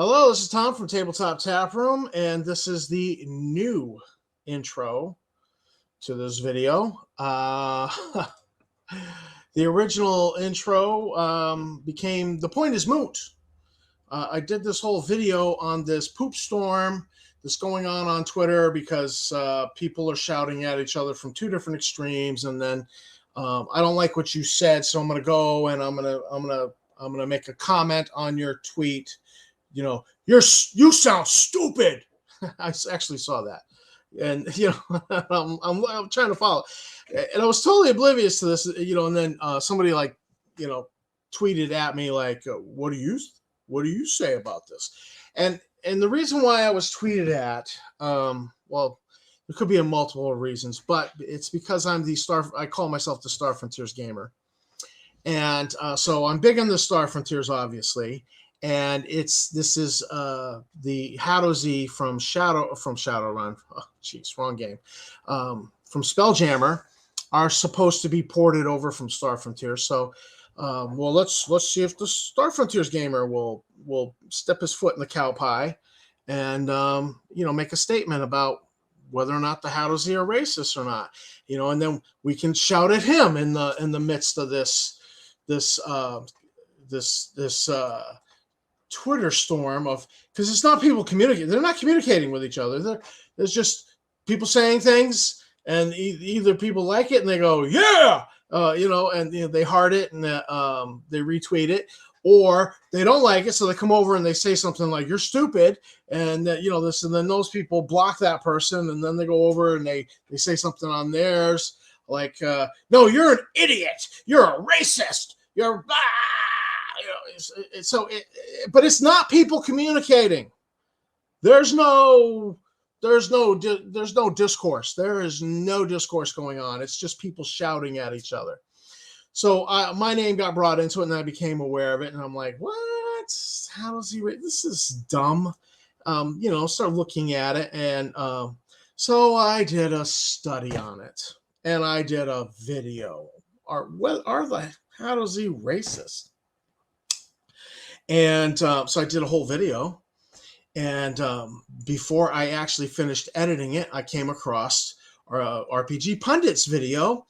Hello, this is Tom from Tabletop Tap Room, and this is the new intro to this video. The original intro became The Point is Moot. I did this whole video on this poop storm that's going on Twitter because people are shouting at each other from two different extremes, and then I don't like what you said, so I'm going to go and I'm going to make a comment on your tweet. You know, you sound stupid. I actually saw that, and I'm trying to follow, and I was totally oblivious to this. And then somebody tweeted at me like, "What do you say about this?" And the reason why I was tweeted at, well, it could be a multiple reasons, but it's because I call myself the Star Frontiers gamer, and so I'm big on the Star Frontiers, obviously. And this is the Hadozee from Shadowrun. Oh, jeez, wrong game. From Spelljammer are supposed to be ported over from Star Frontiers. So, well, let's see if the Star Frontiers gamer will step his foot in the cow pie and make a statement about whether or not the Hadozee are racist or not. And then we can shout at him in the midst of this Twitter storm of, because it's not people communicating. They're not communicating with each other. There's just people saying things, and either people like it and they go, yeah, and they heart it and they retweet it, or they don't like it, so they come over and they say something like, you're stupid, and this, and then those people block that person, and then they go over and they say something on theirs like, no, you're an idiot, you're a racist, you're but it's not people communicating. There's no discourse. There is no discourse going on. It's just people shouting at each other. So my name got brought into it, and I became aware of it, and I'm like, what? How does he? This is dumb. Start looking at it, and so I did a study on it, and I did a video. How does he racist? And so I did a whole video, and before I actually finished editing it, I came across RPG Pundit's video,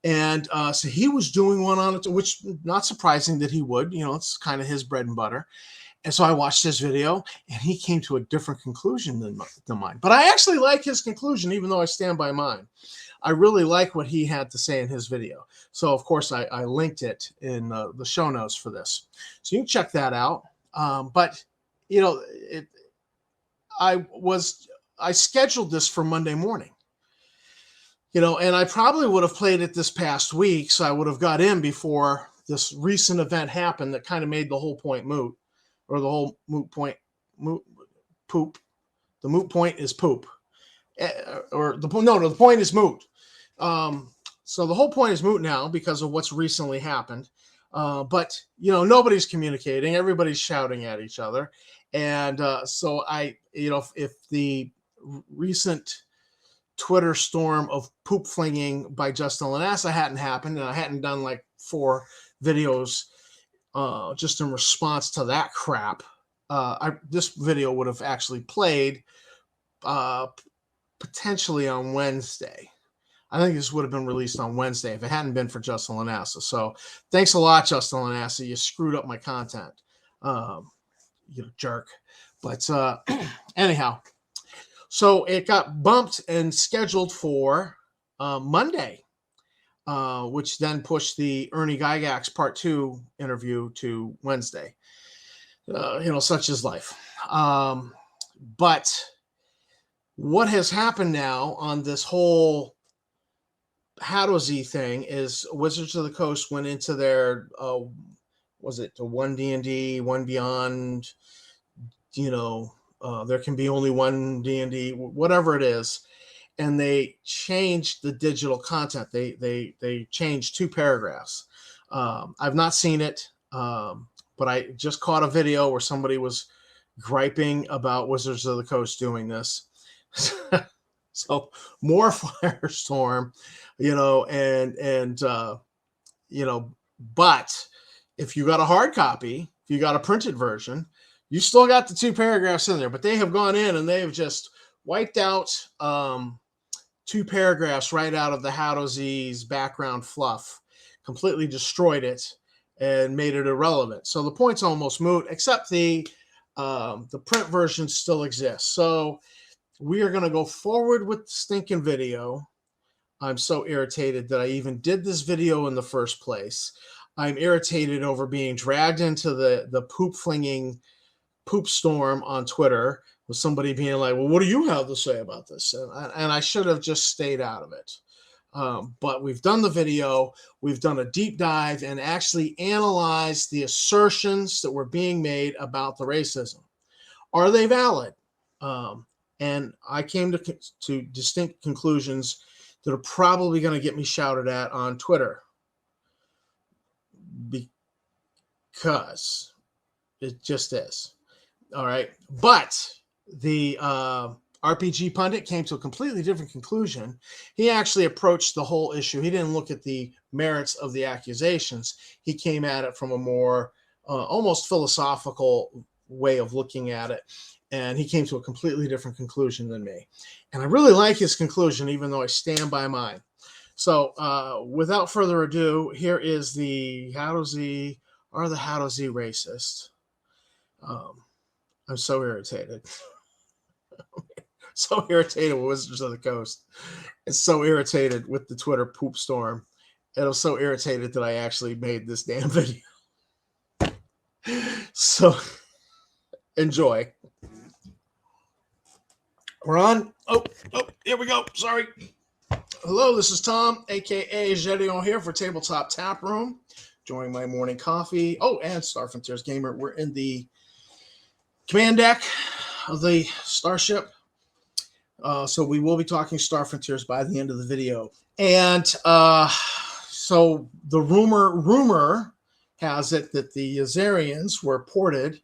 and so he was doing one on it, which not surprising that he would. It's kind of his bread and butter. And so I watched his video, and he came to a different conclusion than mine. But I actually like his conclusion, even though I stand by mine. I really like what he had to say in his video. So, of course, I linked it in the show notes for this. So you can check that out. But I scheduled this for Monday morning. And I probably would have played it this past week, so I would have got in before this recent event happened that kind of made the whole point moot, or the whole poop. The moot point is poop. The point is moot. So the whole point is moot now because of what's recently happened. But nobody's communicating. Everybody's shouting at each other. And so if the recent Twitter storm of poop flinging by Justin Lanassa hadn't happened, and I hadn't done like 4 videos just in response to that crap, this video would have actually played potentially on Wednesday. I think this would have been released on Wednesday if it hadn't been for Justin Lanassa. So thanks a lot, Justin Lanassa. You screwed up my content. Jerk. But anyhow, so it got bumped and scheduled for Monday, which then pushed the Ernie Gygax Part 2 interview to Wednesday. Such is life. But what has happened now on this whole Hadozee thing is Wizards of the Coast went into their, was it the One D&D, One Beyond, there can be only one D&D, whatever it is, and they changed the digital content. They changed 2 paragraphs. I've not seen it, but I just caught a video where somebody was griping about Wizards of the Coast doing this. So more firestorm, but if you got a hard copy, if you got a printed version, You still got the 2 paragraphs in there, but they have gone in and they have just wiped out 2 paragraphs right out of the Hadozee's background fluff, completely destroyed it and made it irrelevant. So the point's almost moot, except the print version still exists. So we are going to go forward with the stinking video. I'm so irritated that I even did this video in the first place. I'm irritated over being dragged into the poop storm on Twitter with somebody being like, well, what do you have to say about this? And I should have just stayed out of it. But we've done the video, we've done a deep dive and actually analyzed the assertions that were being made about the racism. Are they valid? And I came to distinct conclusions that are probably going to get me shouted at on Twitter, because it just is. All right. But the RPG Pundit came to a completely different conclusion. He actually approached the whole issue. He didn't look at the merits of the accusations. He came at it from a more almost philosophical way of looking at it. And he came to a completely different conclusion than me. And I really like his conclusion, even though I stand by mine. So without further ado, here is the Hadozee. Are the Hadozee racist? I'm so irritated. So irritated with Wizards of the Coast. It's so irritated with the Twitter poop storm. And I'm so irritated that I actually made this damn video. So enjoy. We're on. Oh, here we go. Sorry. Hello, this is Tom, a.k.a. Gedeon here for Tabletop Tap Room. Enjoying my morning coffee. Oh, and Star Frontiers Gamer. We're in the command deck of the starship. So we will be talking Star Frontiers by the end of the video. And so the rumor has it that the Azarians were ported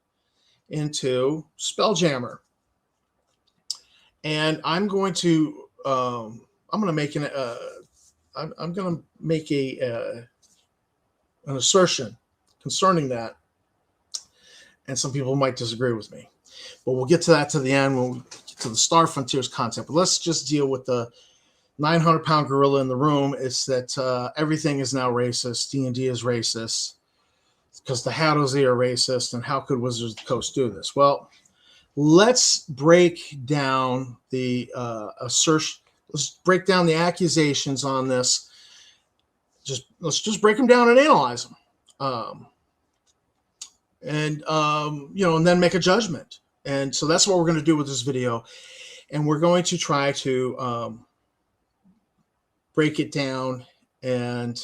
into Spelljammer. And I'm going to make an assertion concerning that, and some people might disagree with me, but we'll get to that to the end when we get to the Star Frontiers content. But let's just deal with the 900-pound gorilla in the room. It's that everything is now racist. D&D is racist because the Hadozee are racist, and how could Wizards of the Coast do this? Well, let's break down the assertion. Let's break down the accusations on this. Let's just break them down and analyze them, and then make a judgment. And so that's what we're going to do with this video, and we're going to try to break it down. And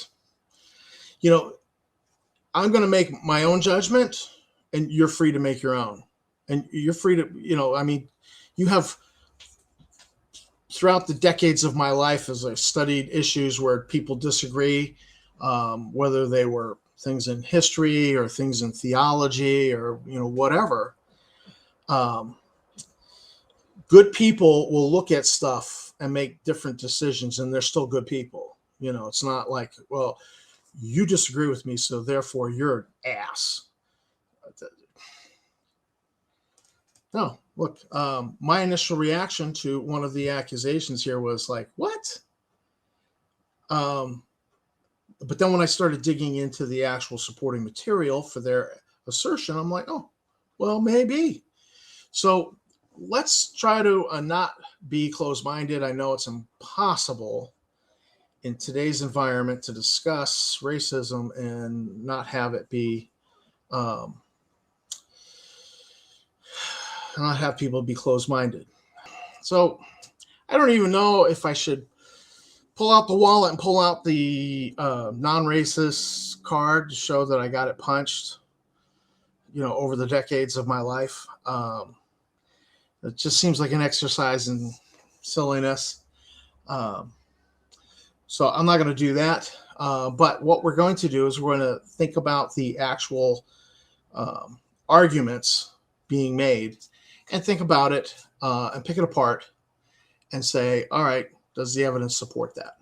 I'm going to make my own judgment, and you're free to make your own. And you're free to, you have, throughout the decades of my life as I've studied issues where people disagree, whether they were things in history or things in theology or, whatever, good people will look at stuff and make different decisions, and they're still good people. It's not like, well, you disagree with me, so therefore you're an ass. No, look, my initial reaction to one of the accusations here was like, what? But then when I started digging into the actual supporting material for their assertion, I'm like, oh, well, maybe. So let's try to not be closed-minded. I know it's impossible in today's environment to discuss racism and not have it be not have people be closed-minded. So I don't even know if I should pull out the wallet and pull out the non-racist card to show that I got it punched, over the decades of my life. It just seems like an exercise in silliness. So I'm not going to do that. But what we're going to do is we're going to think about the actual arguments being made, and think about it and pick it apart and say, all right, does the evidence support that?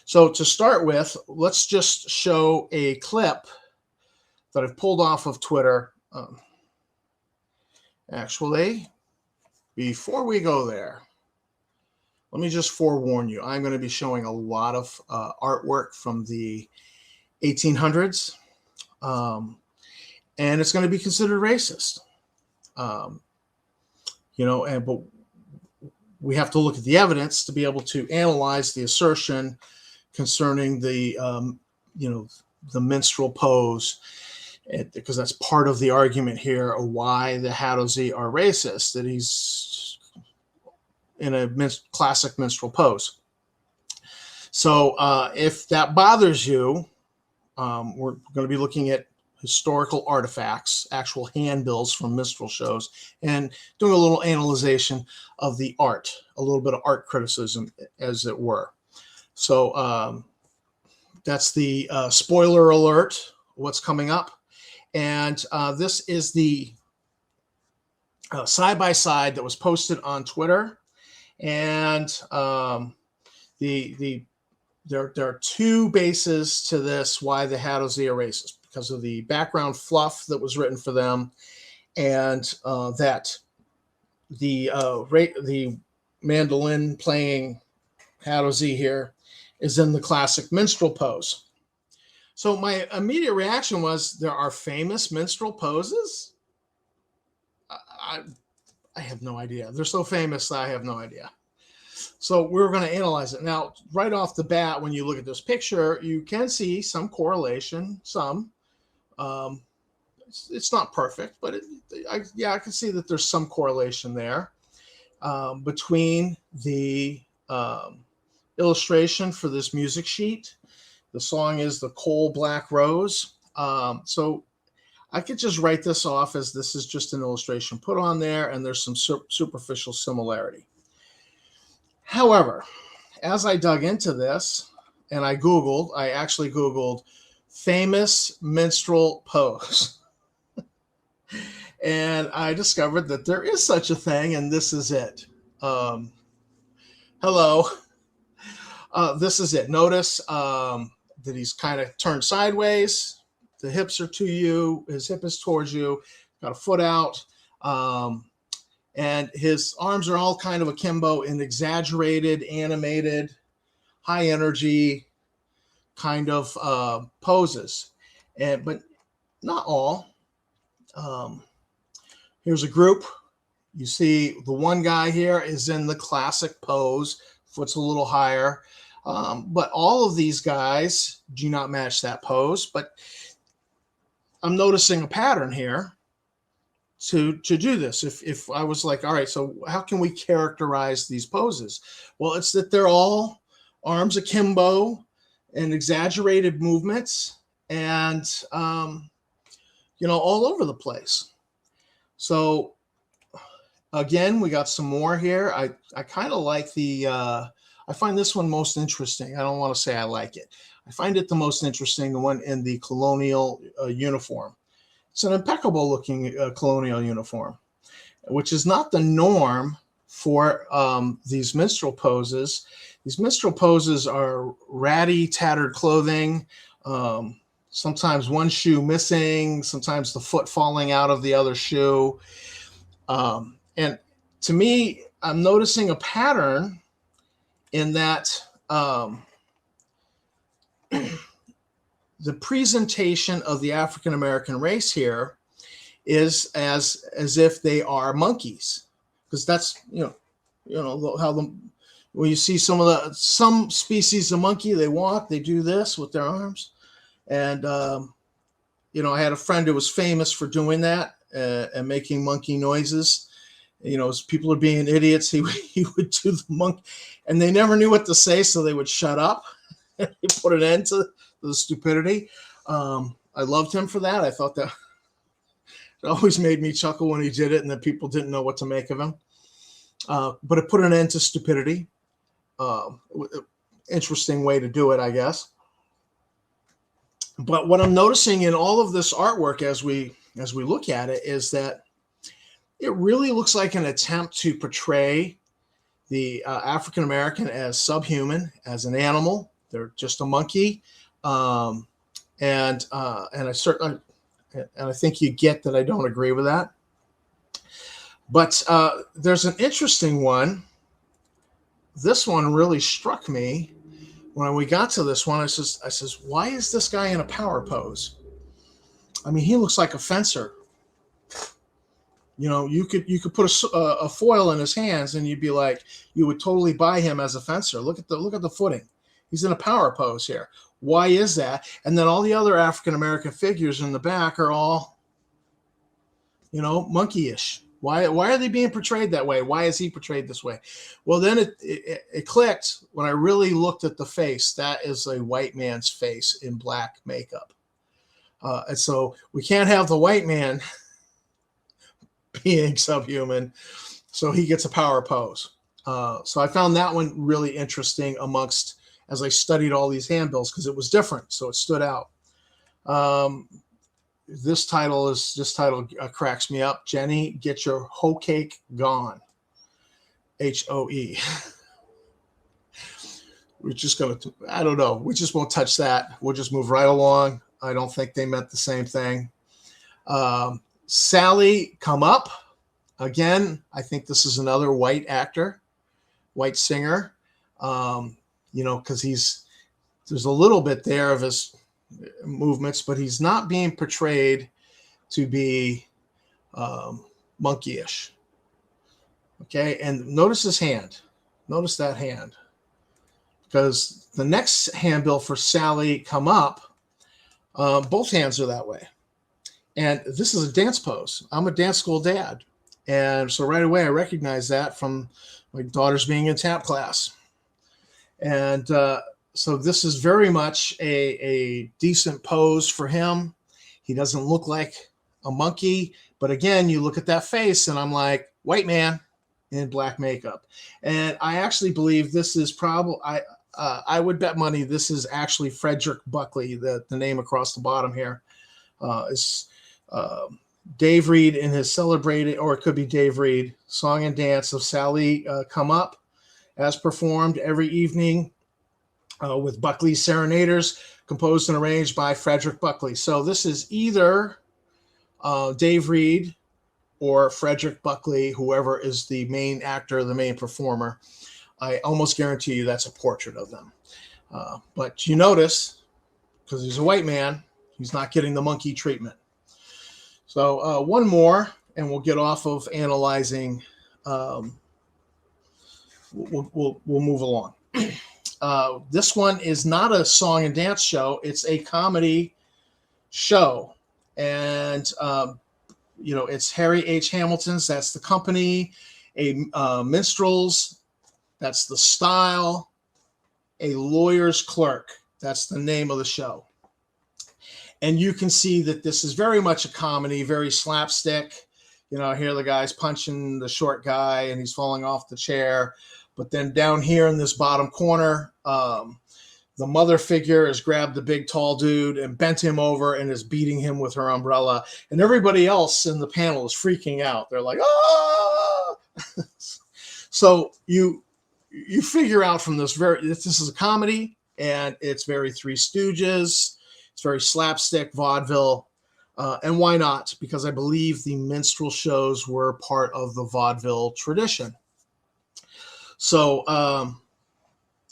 So to start with, let's just show a clip that I've pulled off of Twitter. Actually, before we go there, let me just forewarn you. I'm going to be showing a lot of artwork from the 1800s, and it's going to be considered racist. But we have to look at the evidence to be able to analyze the assertion concerning the minstrel pose, because that's part of the argument here of why the Hadozee are racist, that he's in a classic minstrel pose. So if that bothers you, we're going to be looking at historical artifacts, actual handbills from minstrel shows, and doing a little analyzation of the art, a little bit of art criticism, as it were. So that's the spoiler alert, what's coming up. And this is the side-by-side that was posted on Twitter. And there are two bases to this, why the Hadozee are racist, because of the background fluff that was written for them, and that the mandolin playing Hadozee here is in the classic minstrel pose. So my immediate reaction was, there are famous minstrel poses? I have no idea. They're so famous, I have no idea. So we're going to analyze it. Now, right off the bat, when you look at this picture, you can see some correlation, it's not perfect, but I can see that there's some correlation there between the illustration for this music sheet. The song is The Coal Black Rose. So I could just write this off as this is just an illustration put on there, and there's some superficial similarity. However, as I dug into this and I actually Googled famous minstrel pose. And I discovered that there is such a thing, and this is it. Hello. This is it. Notice that he's kind of turned sideways. The hips are to you. His hip is towards you. Got a foot out. And his arms are all kind of akimbo in exaggerated, animated, high energy kind of poses. But not all. Here's a group. You see the one guy here is in the classic pose. Foot's a little higher. But all of these guys do not match that pose. But I'm noticing a pattern here to do this. If I was like, all right, so how can we characterize these poses? Well, it's that they're all arms akimbo and exaggerated movements, and all over the place. So again, we got some more here. I kind of like I find this one most interesting. I don't want to say I like it. I find it the most interesting, the one in the colonial uniform. It's an impeccable looking colonial uniform, which is not the norm for these minstrel poses. These minstrel poses are ratty, tattered clothing, sometimes one shoe missing, sometimes the foot falling out of the other shoe. And to me, I'm noticing a pattern in that the presentation of the African American race here is as if they are monkeys, because that's how when you see some species of monkey, they walk, they do this with their arms, and I had a friend who was famous for doing that and making monkey noises. As people are being idiots, he would do the monkey, and they never knew what to say, so they would shut up. He put an end to the stupidity. I loved him for that. I thought that it always made me chuckle when he did it, and that people didn't know what to make of him. But it put an end to stupidity. Interesting way to do it, I guess. But what I'm noticing in all of this artwork as we look at it is that it really looks like an attempt to portray the African American as subhuman, as an animal. They're just a monkey, and I think you get that I don't agree with that. But there's an interesting one. This one really struck me when we got to this one. I says, why is this guy in a power pose? I mean, he looks like a fencer. You know, you could put a foil in his hands, and you'd be like, you would totally buy him as a fencer. Look at the footing. He's in a power pose here. Why is that? And then all the other African American figures in the back are all, you know, monkey-ish. Why are they being portrayed that way? Why is he portrayed this way? Well, then it clicked when I really looked at the face. That is a white man's face in black makeup. And so we can't have the white man being subhuman, so he gets a power pose. So I found that one really interesting amongst, as I studied all these handbills, because it was different, so it stood out. This title cracks me up. Jenny, get your hoe cake gone. HOE. We're just going to, I don't know. We just won't touch that. We'll just move right along. I don't think they meant the same thing. Sally, come up. Again, I think this is another white actor, white singer. You know, because there's a little bit there of his movements, but he's not being portrayed to be monkeyish. Okay, and notice his hand. Notice that hand. Because the next handbill for Sally, come up, both hands are that way. And this is a dance pose. I'm a dance school dad. And so right away I recognize that from my daughters being in tap class. And so this is very much a decent pose for him. He doesn't look like a monkey. But again, you look at that face and I'm like, white man in black makeup. And I actually believe this is probably, I would bet money this is actually Frederick Buckley, the name across the bottom here. Is Dave Reed in his celebrated, or it could be Dave Reed, Song and Dance of Sally Come Up, as performed every evening with Buckley's Serenaders, composed and arranged by Frederick Buckley. So this is either Dave Reed or Frederick Buckley, whoever is the main actor, the main performer. I almost guarantee you that's a portrait of them. But you notice, because he's a white man, he's not getting the monkey treatment. So one more, and we'll get off of analyzing. We'll move along. This one is not a song and dance show. It's a comedy show. And, you know, it's Harry H. Hamilton's. That's the company. Minstrels. That's the style. A lawyer's clerk. That's the name of the show. And you can see that this is very much a comedy, very slapstick. You know, here the guy's punching the short guy and he's falling off the chair. But then down here in this bottom corner, the mother figure has grabbed the big tall dude and bent him over and is beating him with her umbrella. And everybody else in the panel is freaking out. They're like, ah! So you figure out from this this is a comedy, and it's very Three Stooges. It's very slapstick vaudeville. And why not? Because I believe the minstrel shows were part of the vaudeville tradition. So,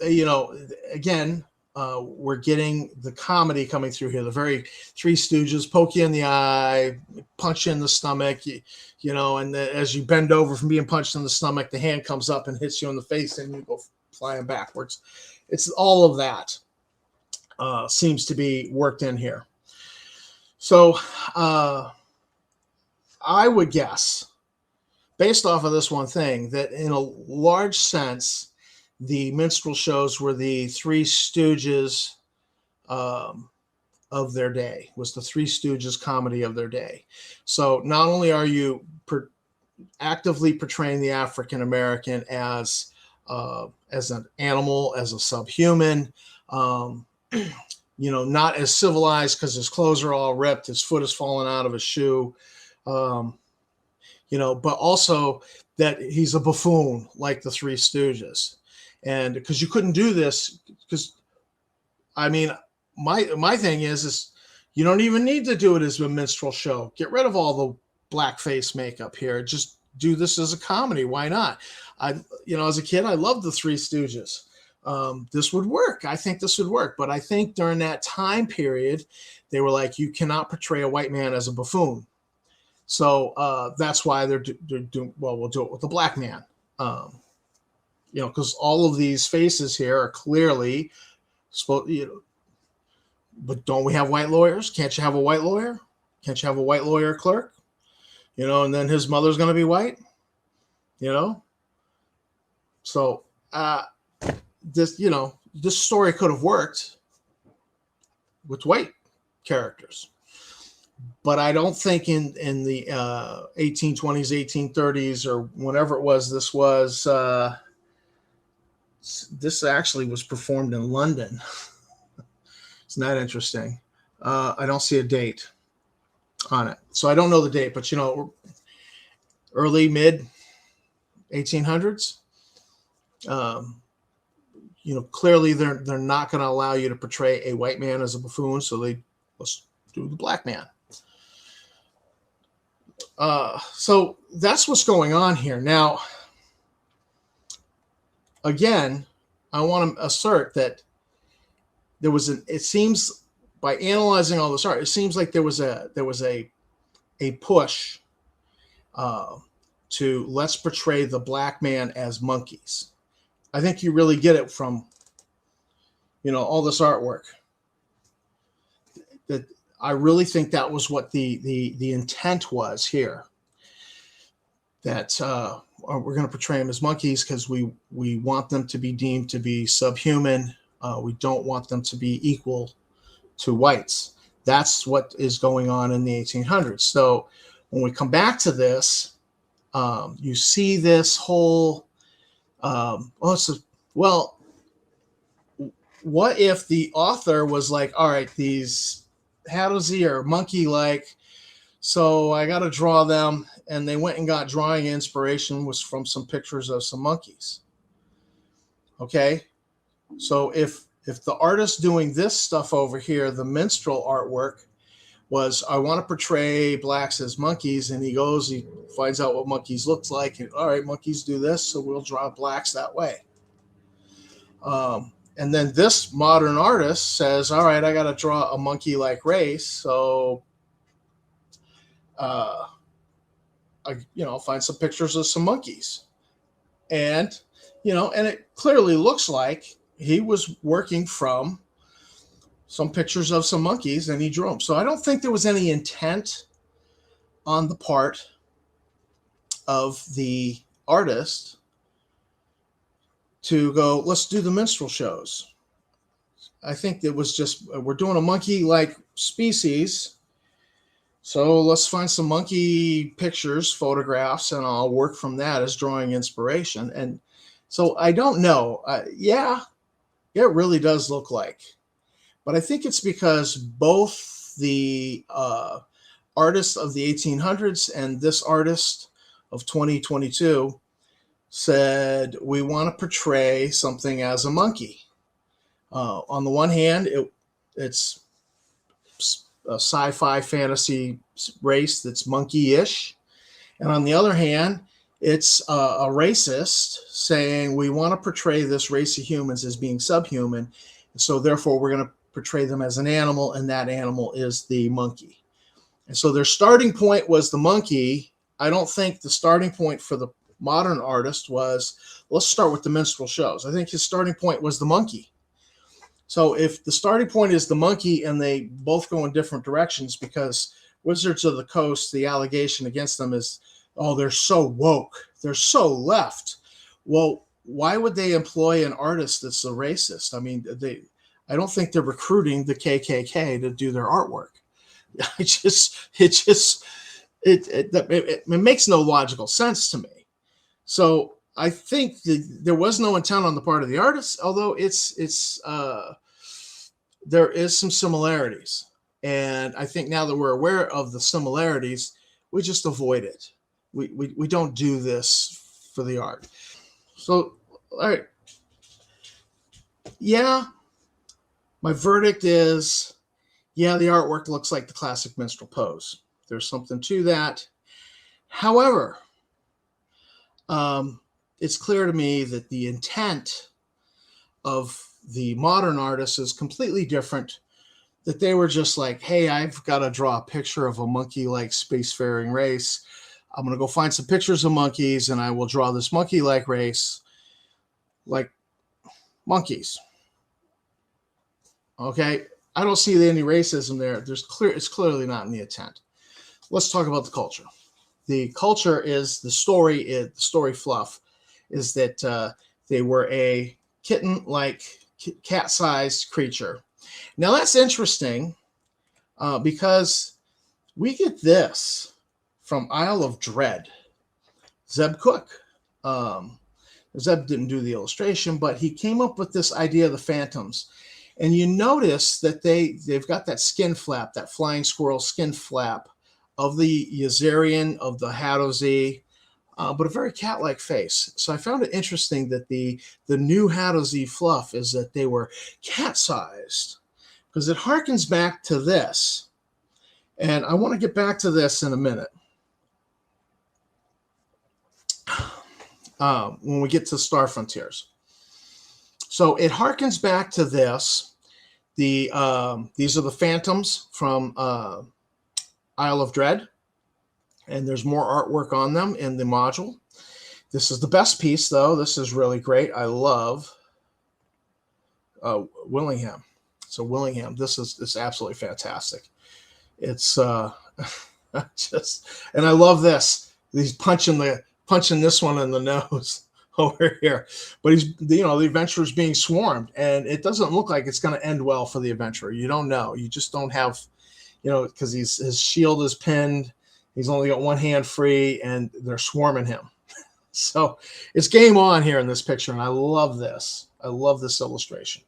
you know, again, we're getting the comedy coming through here. The very Three Stooges, poke you in the eye, punch you in the stomach, you know, and as you bend over from being punched in the stomach, the hand comes up and hits you in the face and you go flying backwards. It's all of that seems to be worked in here. So I would guess, based off of this one thing, that in a large sense, the minstrel shows were the Three Stooges of their day, was the Three Stooges comedy of their day. So not only are you actively portraying the African American as an animal, as a subhuman, you know, not as civilized because his clothes are all ripped, his foot is falling out of his shoe, you know, but also that he's a buffoon like the Three Stooges. And because you couldn't do this, because I mean, my thing is you don't even need to do it as a minstrel show. Get rid of all the blackface makeup here. Just do this as a comedy. Why not? As a kid, I loved the Three Stooges. This would work. I think this would work. But I think during that time period, they were like, you cannot portray a white man as a buffoon. So that's why they're doing, well, we'll do it with the black man. Because all of these faces here are clearly supposed, but don't we have white lawyers? Can't you have a white lawyer? Can't you have a white lawyer clerk? And then his mother's going to be white, So this story could have worked with white characters. But I don't think in the 1820s, 1830s, or whenever it was, this actually was performed in London. Isn't that interesting? I don't see a date on it. So I don't know the date, but early, mid 1800s. Clearly they're not going to allow you to portray a white man as a buffoon, so let's do the black man. So that's what's going on here. Now, again, I want to assert that it seems by analyzing all this art, it seems like there was a push to let's portray the black man as monkeys. I think you really get it from, all this artwork. That I really think that was what the intent was here. That we're going to portray them as monkeys because we want them to be deemed to be subhuman. We don't want them to be equal to whites. That's what is going on in the 1800s. So when we come back to this, you see this whole, what if the author was like, all right, these Hadozee are monkey-like, so I got to draw them, and they went and got drawing inspiration was from some pictures of some monkeys. Okay, so if the artist doing this stuff over here, the minstrel artwork, was I want to portray blacks as monkeys, and he finds out what monkeys looks like, and all right, monkeys do this, so we'll draw blacks that way. And then this modern artist says, all right, I got to draw a monkey-like race, so I'll find some pictures of some monkeys. And, and it clearly looks like he was working from some pictures of some monkeys and he drew them. So I don't think there was any intent on the part of the artist to go, let's do the minstrel shows. I think it was just, we're doing a monkey-like species, so let's find some monkey pictures, photographs, and I'll work from that as drawing inspiration. And so I don't know. Yeah, it really does look like. But I think it's because both the artist of the 1800s and this artist of 2022 said, we want to portray something as a monkey. On the one hand, it's a sci-fi fantasy race that's monkey-ish. And on the other hand, it's a racist saying we want to portray this race of humans as being subhuman. So therefore, we're going to portray them as an animal, and that animal is the monkey. And so their starting point was the monkey. I don't think the starting point for the modern artist was, let's start with the minstrel shows. I think his starting point was the monkey. So if the starting point is the monkey and they both go in different directions, because Wizards of the Coast, the allegation against them is, oh, they're so woke, they're so left. Well, why would they employ an artist that's a racist? I mean, I don't think they're recruiting the KKK to do their artwork. It makes no logical sense to me. So I think there was no intent on the part of the artist, although there is some similarities. And I think now that we're aware of the similarities, we just avoid it. We don't do this for the art. So, all right. Yeah, my verdict is, yeah, the artwork looks like the classic minstrel pose. There's something to that. However, it's clear to me that the intent of the modern artists is completely different. That they were just like, hey, I've got to draw a picture of a monkey-like spacefaring race. I'm going to go find some pictures of monkeys, and I will draw this monkey-like race like monkeys. Okay, I don't see any racism there. It's clearly not in the intent. Let's talk about the culture. The culture is the story fluff is that they were a kitten-like, cat-sized creature. Now that's interesting because we get this from Isle of Dread. Zeb Cook. Zeb didn't do the illustration, but he came up with this idea of the phantoms. And you notice that they've got that skin flap, that flying squirrel skin flap of the Yazarian, of the Hadozee, but a very cat-like face. So I found it interesting that the new Hadozee fluff is that they were cat-sized, because it harkens back to this. And I want to get back to this in a minute. When we get to Star Frontiers. So it harkens back to this. These are the phantoms from Isle of Dread. And there's more artwork on them in the module. This is the best piece, though. This is really great. I love Willingham. So Willingham, this is absolutely fantastic. It's just, and I love this. He's punching this one in the nose over here. But the adventurer's being swarmed, and it doesn't look like it's going to end well for the adventurer. You don't know. You just don't have, because his shield is pinned. He's only got one hand free, and they're swarming him. So it's game on here in this picture, and I love this. I love this illustration.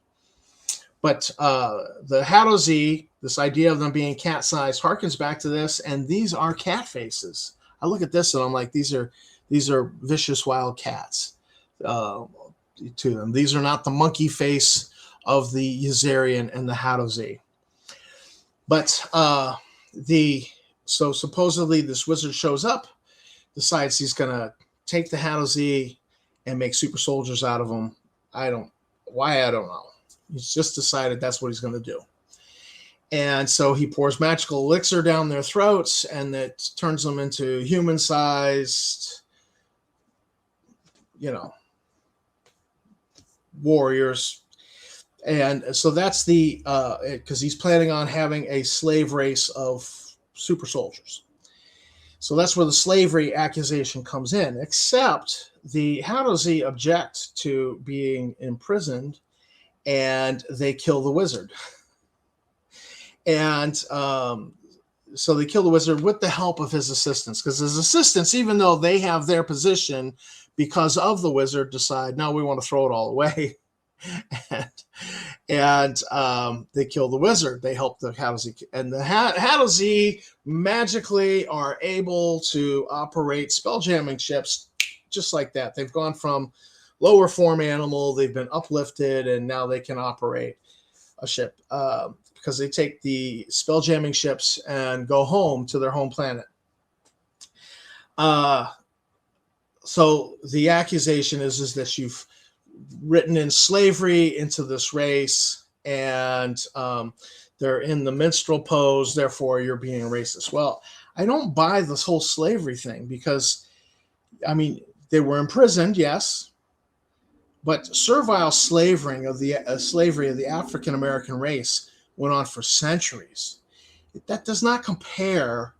But the Hadozee, this idea of them being cat-sized, harkens back to this, and these are cat faces. I look at this, and I'm like, these are vicious wild cats to them. These are not the monkey face of the Yazarian and the Hadozee. But so supposedly this wizard shows up, decides he's going to take the Hadozee and make super soldiers out of them. I don't know. He's just decided that's what he's going to do. And so he pours magical elixir down their throats, and it turns them into human-sized, warriors. And so that's because he's planning on having a slave race of super soldiers. So that's where the slavery accusation comes in, except the Hadozee object to being imprisoned, and they kill the wizard. And so they kill the wizard with the help of his assistants, because his assistants, even though they have their position because of the wizard, decide, no, we want to throw it all away. and they kill the wizard. They help the Hadozee. And the Hadozee magically are able to operate spelljamming ships just like that. They've gone from lower form animal, they've been uplifted, and now they can operate a ship because they take the spelljamming ships and go home to their home planet. So the accusation is that you've written in slavery into this race, and they're in the minstrel pose, therefore you're being racist. Well, I don't buy this whole slavery thing, because, they were imprisoned, yes, but servile slavery of the African-American race went on for centuries. That does not compare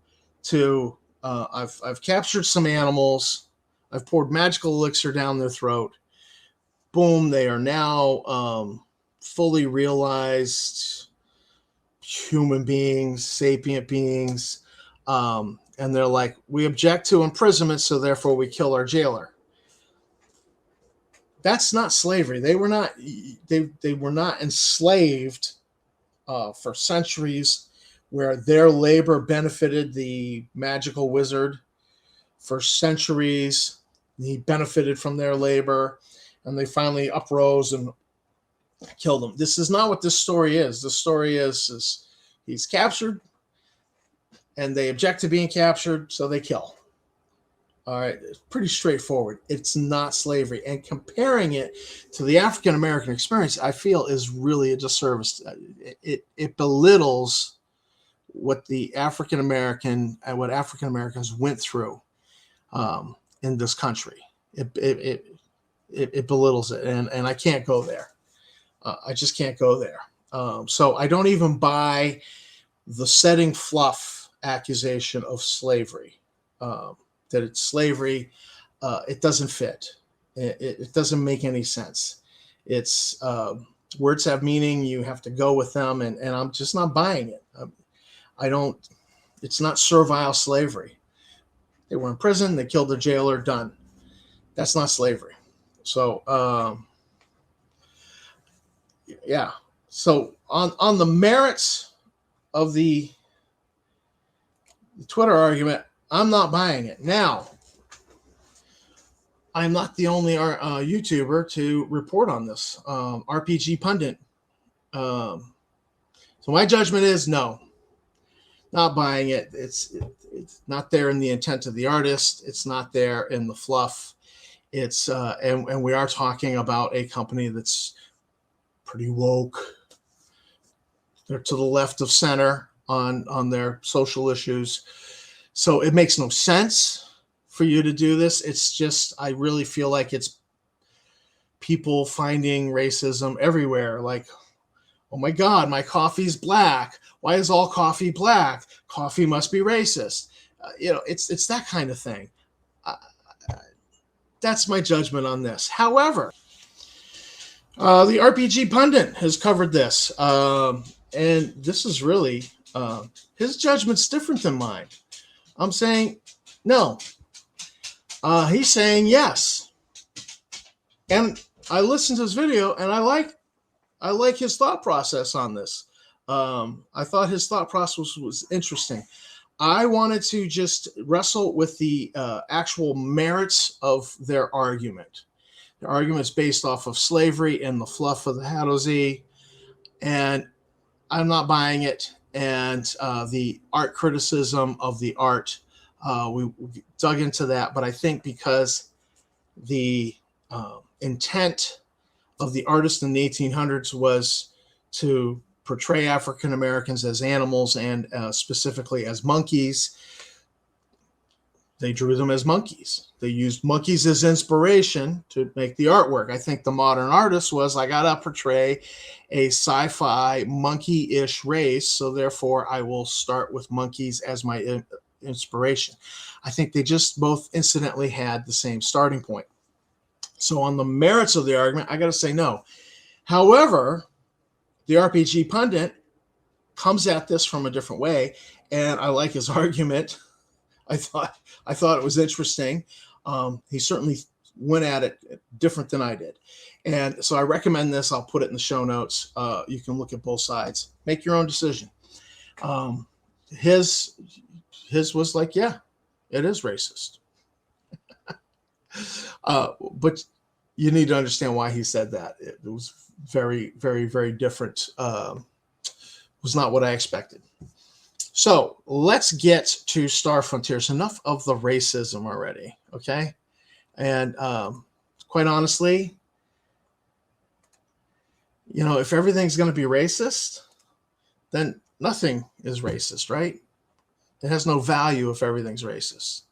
to, I've captured some animals, I've poured magical elixir down their throat, boom, they are now fully realized human beings, sapient beings, and they're like, we object to imprisonment, so therefore we kill our jailer. That's not slavery. They were not enslaved for centuries, where their labor benefited the magical wizard. For centuries, he benefited from their labor, and they finally uprose and killed him. This is not what this story is. The story is he's captured, and they object to being captured, so they kill. All right, it's pretty straightforward. It's not slavery, and comparing it to the African American experience, I feel, is really a disservice. It belittles what the African American and what African Americans went through in this country. It belittles it, and I can't go there. I just can't go there. So I don't even buy the setting fluff accusation of slavery. That it's slavery, it doesn't fit. It doesn't make any sense. It's words have meaning. You have to go with them, and I'm just not buying it. I don't. It's not servile slavery. They were in prison. They killed the jailer. Done. That's not slavery. So yeah. So on the merits of the Twitter argument, I'm not buying it. Now, I'm not the only YouTuber to report on this. RPG Pundit. So my judgment is no, not buying it. It's not there in the intent of the artist. It's not there in the fluff. It's and we are talking about a company that's pretty woke. They're to the left of center on their social issues. So it makes no sense for you to do this. It's just, I really feel like it's people finding racism everywhere. Like, oh my God, my coffee's black. Why is all coffee black? Coffee must be racist. It's that kind of thing. That's my judgment on this. However, the RPG Pundit has covered this. And this is really, his judgment's different than mine. I'm saying no. He's saying yes. And I listened to his video, and I like his thought process on this. I thought his thought process was interesting. I wanted to just wrestle with the actual merits of their argument. Their argument is based off of slavery and the fluff of the Hadozee, and I'm not buying it. And the art criticism of the art, we dug into that. But I think because the intent of the artist in the 1800s was to portray African Americans as animals and specifically as monkeys, they drew them as monkeys. They used monkeys as inspiration to make the artwork. I think the modern artist was, I got to portray a sci-fi monkey-ish race, so therefore I will start with monkeys as my inspiration. I think they just both incidentally had the same starting point. So on the merits of the argument, I got to say no. However, the RPG Pundit comes at this from a different way, and I like his argument. I thought it was interesting. He certainly went at it different than I did. And so I recommend this. I'll put it in the show notes. You can look at both sides. Make your own decision. His was like, yeah, it is racist. But you need to understand why he said that. It was very, very, very different. Was not what I expected. So let's get to Star Frontiers. Enough of the racism already, okay? And quite honestly, if everything's going to be racist, then nothing is racist, right? It has no value if everything's racist.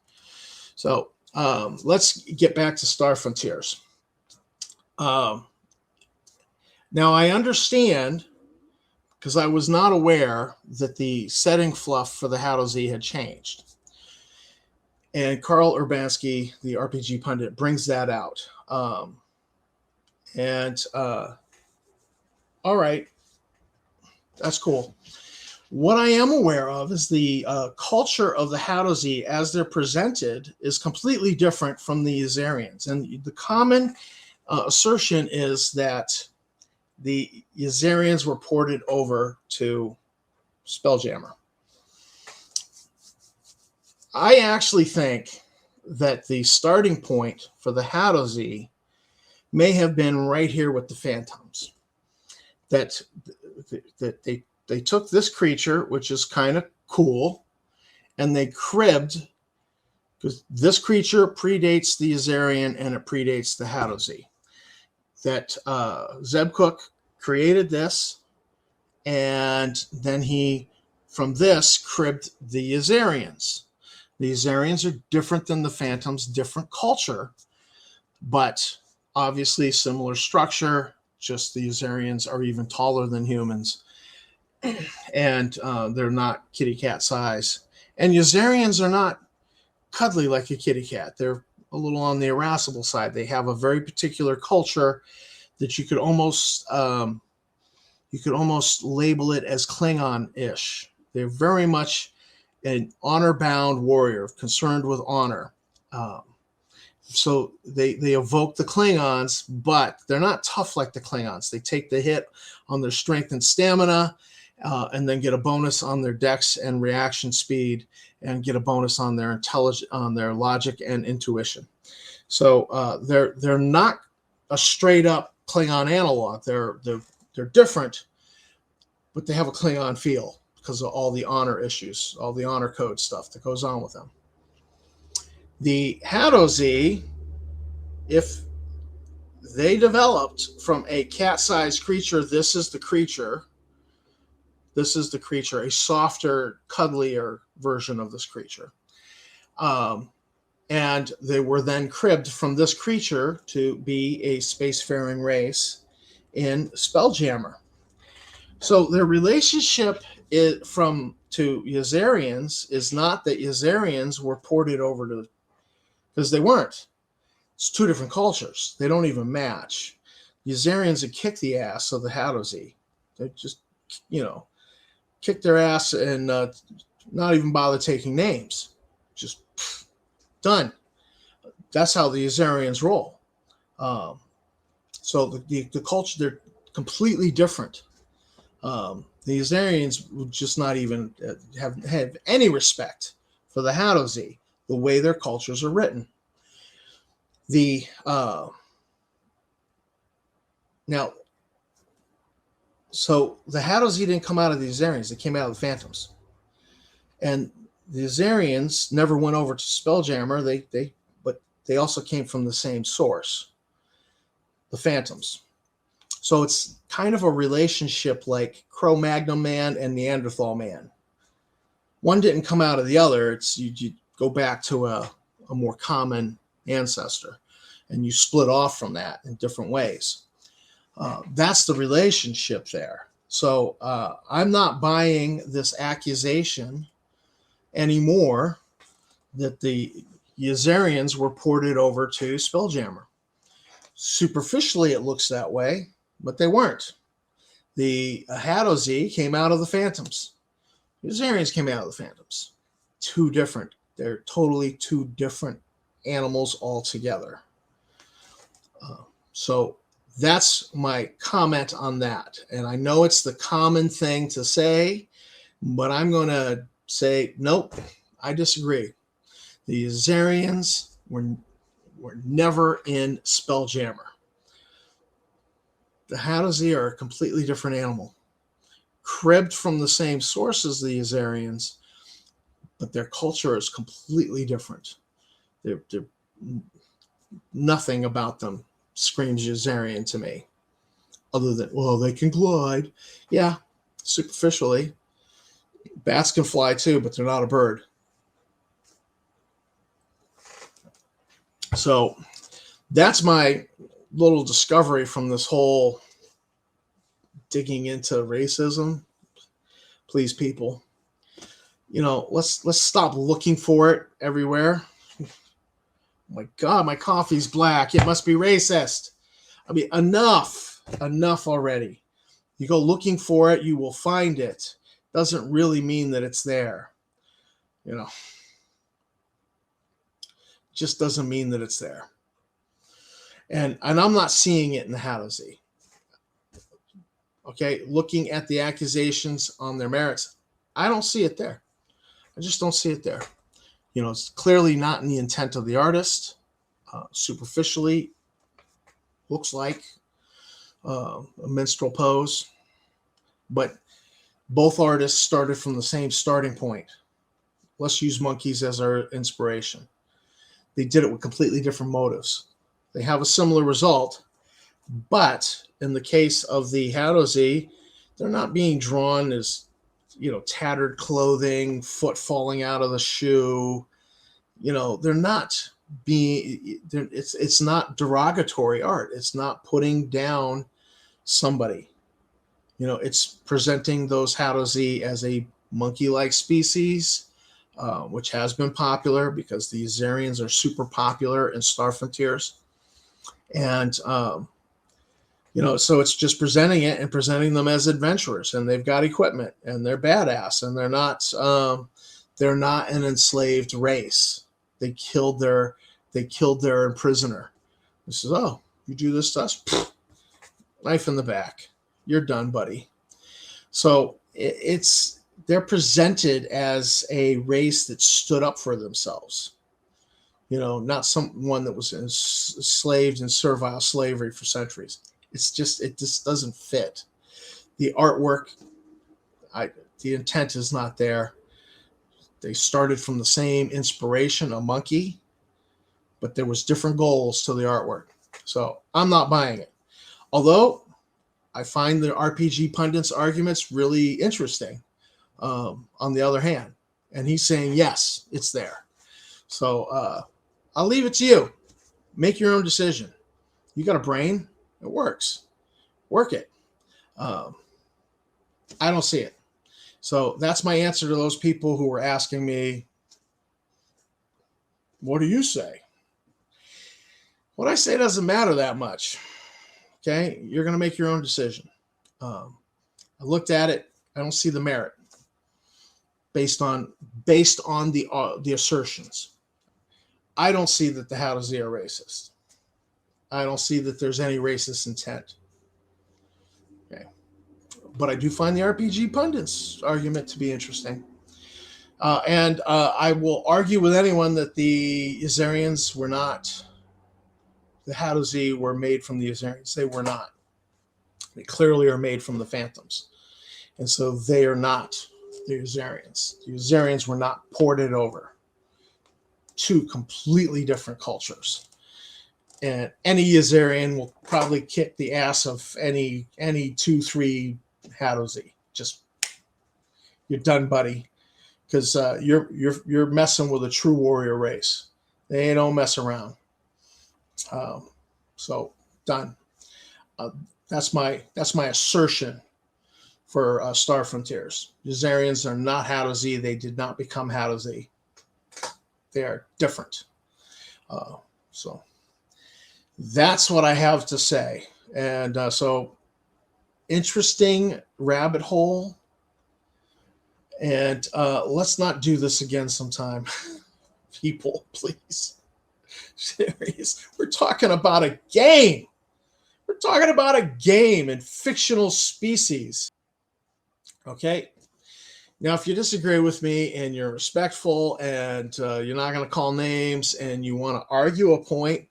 So let's get back to Star Frontiers. Now I understand, because I was not aware that the setting fluff for the Hadozee had changed. And Carl Urbanski, the RPG Pundit, brings that out. All right, that's cool. What I am aware of is the culture of the Hadozee as they're presented is completely different from the Yazarians. And the common assertion is that the Yazarians were ported over to Spelljammer. I actually think that the starting point for the Hadozee may have been right here with the Phantoms. That they took this creature, which is kind of cool, and they cribbed because this creature predates the Azarian and it predates the Hadozee. That Zeb Cook created this, and then he, from this, cribbed the Azarians. The Azarians are different than the Phantoms, different culture, but obviously similar structure, just the Azarians are even taller than humans, and they're not kitty cat size. And Azarians are not cuddly like a kitty cat. They're a little on the irascible side. They have a very particular culture that you could almost label it as Klingon-ish. They're very much an honor-bound warrior, concerned with honor. So they evoke the Klingons, but they're not tough like the Klingons. They take the hit on their strength and stamina, and then get a bonus on their dex and reaction speed, and get a bonus on their intelligence, on their logic and intuition. So they're not a straight up Klingon analog. They're different, but they have a Klingon feel because of all the honor issues, all the honor code stuff that goes on with them. The Hadozee, if they developed from a cat-sized creature, this is the creature, a softer, cuddlier version of this creature. And they were then cribbed from this creature to be a spacefaring race in Spelljammer. So their relationship to Yazarians is not that Yazarians were ported over to, because they weren't. It's two different cultures. They don't even match. Yazarians had kicked the ass of the Hadozee. They just, kicked their ass and not even bother taking names. Just done. That's how the Azarians roll. So the culture, they're completely different. The Azarians would just not even have any respect for the Hadozee, the way their cultures are written. So the Hadozee didn't come out of the Azarians; they came out of the Phantoms. And the Azarians never went over to Spelljammer. But they also came from the same source, the Phantoms. So it's kind of a relationship like Cro-Magnon man and Neanderthal man. One didn't come out of the other. It's you go back to a more common ancestor, and you split off from that in different ways. That's the relationship there. So I'm not buying this accusation anymore that the Yazarians were ported over to Spelljammer. Superficially, it looks that way, but they weren't. The Hadozee came out of the Phantoms. The Yazarians came out of the Phantoms. Two different. They're totally two different animals altogether. So that's my comment on that. And I know it's the common thing to say, but I'm going to say, nope, I disagree. The Azarians were never in Spelljammer. The Hadozee are a completely different animal, cribbed from the same source as the Azarians, but their culture is completely different. They're nothing about them screams Yazarian to me, other than, well, they can glide. Yeah, superficially. Bats can fly too, but they're not a bird. So that's my little discovery from this whole digging into racism. Please, people, let's stop looking for it everywhere. Oh my God, my coffee's black. It must be racist. I mean, enough already. You go looking for it, you will find it. Doesn't really mean that it's there. Just doesn't mean that it's there. And I'm not seeing it in the Hadozee. Okay, looking at the accusations on their merits, I don't see it there. I just don't see it there. It's clearly not in the intent of the artist. Superficially, looks like a minstrel pose. But both artists started from the same starting point. Let's use monkeys as our inspiration. They did it with completely different motives. They have a similar result, but in the case of the Hadozee, they're not being drawn as, tattered clothing, foot falling out of the shoe. They're not it's not derogatory art. It's not putting down somebody. It's presenting those Hadozee as a monkey-like species, which has been popular because the Azarians are super popular in Star Frontiers. And, so it's just presenting it and presenting them as adventurers, and they've got equipment, and they're badass, and they're not an enslaved race. They killed their imprisoner. He says, "Oh, you do this to us? Pfft, knife in the back. You're done, buddy." So they're presented as a race that stood up for themselves. Not someone that was enslaved in servile slavery for centuries. It just doesn't fit. The artwork, the intent is not there. They started from the same inspiration, a monkey, but there was different goals to the artwork. So I'm not buying it. Although I find the RPG Pundit's arguments really interesting, on the other hand. And he's saying, yes, it's there. So I'll leave it to you. Make your own decision. You got a brain. It works. Work it. I don't see it. So that's my answer to those people who were asking me, what do you say? What I say doesn't matter that much. Okay? You're going to make your own decision. I looked at it. I don't see the merit based on the assertions. I don't see that the Hadozee are racist. I don't see that there's any racist intent. Okay. But I do find the RPG Pundit's argument to be interesting. And I will argue with anyone that the Azarians were not, the Hadozee were made from the Azarians. They were not. They clearly are made from the Phantoms. And so they are not the Azarians. The Azarians were not ported over. Two completely different cultures. And any Azarian will probably kick the ass of any 2-3 Hadozee. Just, you're done, buddy, because you're messing with a true warrior race. They don't mess around. So done. That's my assertion for Star Frontiers. Azarians are not Hadozee. They did not become Hadozee. They are different. So that's what I have to say. And so interesting rabbit hole. And let's not do this again sometime. People, please. Serious. We're talking about a game. We're talking about a game and fictional species. Okay? Now, if you disagree with me and you're respectful and you're not going to call names and you want to argue a point,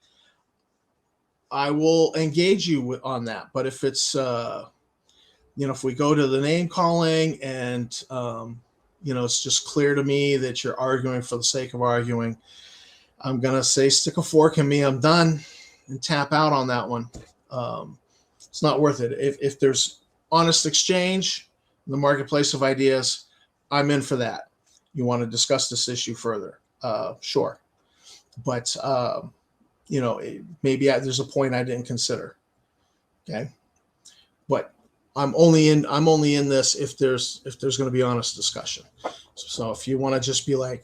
I will engage you on that. But if it's, if we go to the name calling and, it's just clear to me that you're arguing for the sake of arguing, I'm going to say, stick a fork in me. I'm done, and tap out on that one. It's not worth it. If there's honest exchange in the marketplace of ideas, I'm in for that. You want to discuss this issue further? Sure. But, maybe there's a point I didn't consider. Okay. But I'm only in this if there's going to be honest discussion. So if you want to just be like,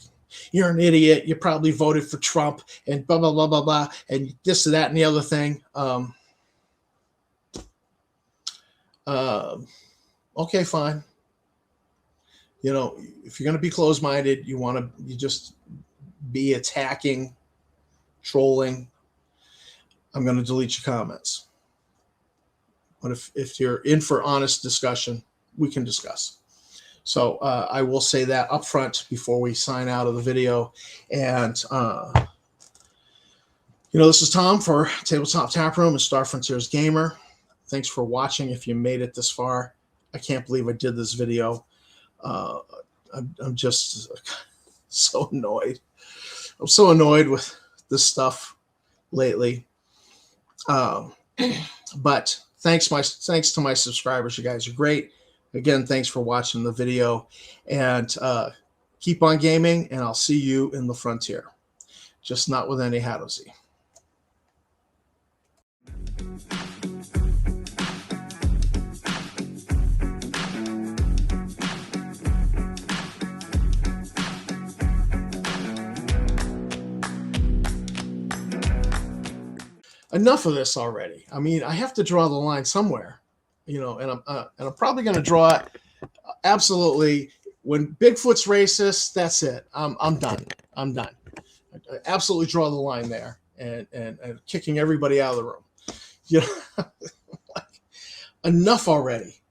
you're an idiot, you probably voted for Trump and blah, blah, blah, blah, blah, and this and that and the other thing. Okay, fine. If you're going to be closed-minded, you just be attacking, trolling, I'm going to delete your comments. But if you're in for honest discussion, we can discuss. So I will say that up front before we sign out of the video. And, this is Tom for Tabletop Taproom and Star Frontiers Gamer. Thanks for watching if you made it this far. I can't believe I did this video. I'm just so annoyed. I'm so annoyed with this stuff lately. But thanks to my subscribers. You guys are great. Again, thanks for watching the video, and keep on gaming, and I'll see you in the frontier. Just not with any Hadozee. Enough of this already. I mean, I have to draw the line somewhere, you know, and I'm probably going to draw it absolutely. When Bigfoot's racist, that's it. I'm done. I'm done. I absolutely draw the line there, and kicking everybody out of the room. You know, enough already.